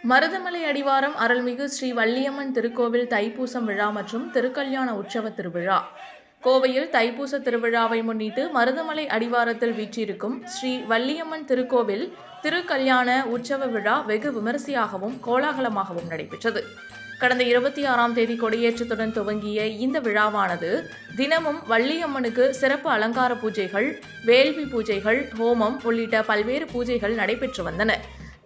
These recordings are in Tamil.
மருதமலை அடிவாரம் அருள்மிகு ஸ்ரீ வள்ளியம்மன் திருக்கோவில் தைப்பூசம் விழா மற்றும் திருக்கல்யாண உற்சவ திருவிழா. கோவையில் தைப்பூச திருவிழாவை முன்னிட்டு மருதமலை அடிவாரத்தில் வீற்றிருக்கும் ஸ்ரீ வள்ளியம்மன் திருக்கோவில் திருக்கல்யாண உற்சவ விழா வெகு விமரிசையாகவும் கோலாகலமாகவும் நடைபெற்றது. கடந்த 26ஆம் தேதி கொடியேற்றத்துடன் துவங்கிய இந்த விழாவானது தினமும் வள்ளியம்மனுக்கு சிறப்பு அலங்கார பூஜைகள், வேள்வி பூஜைகள், ஹோமம் உள்ளிட்ட பல்வேறு பூஜைகள் நடைபெற்று வந்தன.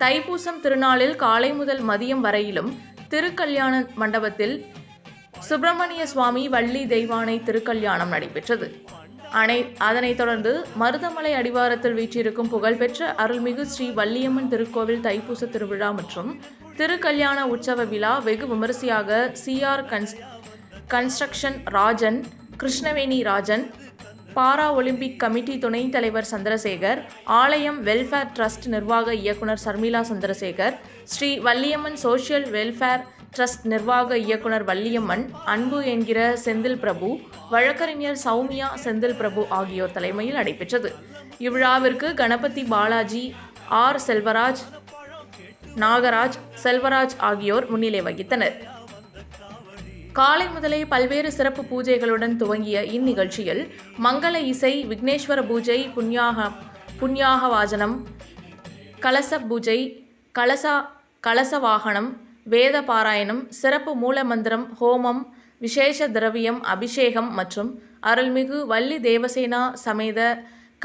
தைப்பூசம் திருநாளில் காலை முதல் மதியம் வரையிலும் திருக்கல்யாண மண்டபத்தில் சுப்பிரமணிய சுவாமி வள்ளி தெய்வானை திருக்கல்யாணம் நடைபெற்றது. அதனைத் தொடர்ந்து மருதமலை அடிவாரத்தில் வீற்றிருக்கும் புகழ்பெற்ற அருள்மிகு ஸ்ரீ வள்ளியம்மன் திருக்கோவில் தைப்பூச திருவிழா மற்றும் திருக்கல்யாண உற்சவ விழா வெகு விமரிசையாக CR construction Rajan, Krishnaveni Rajan, para Olympic committee துணைத் தலைவர் சந்திரசேகர், ஆலயம் வெல்ஃபேர் ட்ரஸ்ட் நிர்வாக இயக்குனர் Sharmila Chandrasekar, Shri Valliamman social welfare trust நிர்வாக இயக்குனர் வள்ளியம்மன், அன்பு என்கிற செந்தில் பிரபு, வழக்கறிஞர் சௌமியா செந்தில் பிரபு ஆகியோர் தலைமையில் நடைபெற்றது. இவ்விழாவிற்கு கணபதி பாலாஜி, ஆர் செல்வராஜ், நாகராஜ், செல்வராஜ் ஆகியோர் முன்னிலை வகித்தனர். காலை முதலே பல்வேறு சிறப்பு பூஜைகளுடன் துவங்கிய இந்நிகழ்ச்சியில் மங்கள இசை, விக்னேஸ்வர பூஜை, புண்ணியாக வாஜனம், கலச பூஜை, கலச வாகனம், வேத பாராயணம், சிறப்பு மூலமந்திரம், ஹோமம், விசேஷ திரவியம், அபிஷேகம் மற்றும் அருள்மிகு வள்ளி தேவசேனா சமேத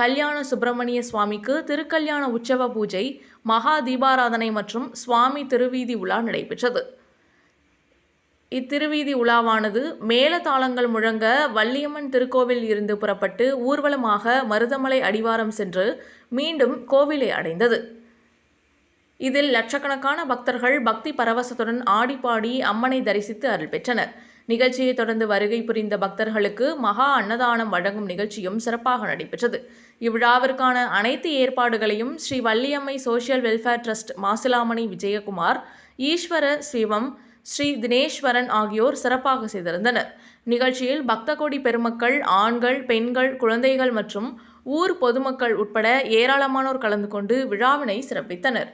கல்யாண சுப்பிரமணிய சுவாமிக்கு திருக்கல்யாண உற்சவ பூஜை, மகா தீபாராதனை மற்றும் சுவாமி திருவீதி உலா நடைபெற்றது. இத்திருவீதி உலாவானது மேளதாளங்கள் முழங்க வள்ளியம்மன் திருக்கோவில் இருந்து புறப்பட்டு ஊர்வலமாக மருதமலை அடிவாரம் சென்று மீண்டும் கோவிலை அடைந்தது. இதில் லட்சக்கணக்கான பக்தர்கள் பக்தி பரவசத்துடன் ஆடிப்பாடி அம்மனை தரிசித்து அருள் பெற்றனர். நிகழ்ச்சியை தொடர்ந்து வருகை புரிந்த பக்தர்களுக்கு மகா அன்னதானம் வழங்கும் நிகழ்ச்சியும் சிறப்பாக நடைபெற்றது. இவ்விழாவிற்கான அனைத்து ஏற்பாடுகளையும் Shri Valliammai social welfare trust Masilamani Vijayakumar, Eswara Sivam, Sri Dineswaran ஆகியோர் சிறப்பாக செய்திருந்தனர். நிகழ்ச்சியில் பக்த கோடி பெருமக்கள், ஆண்கள், பெண்கள், குழந்தைகள் மற்றும் ஊர் பொதுமக்கள் உட்பட ஏராளமானோர் கலந்து கொண்டு விழாவினை சிறப்பித்தனர்.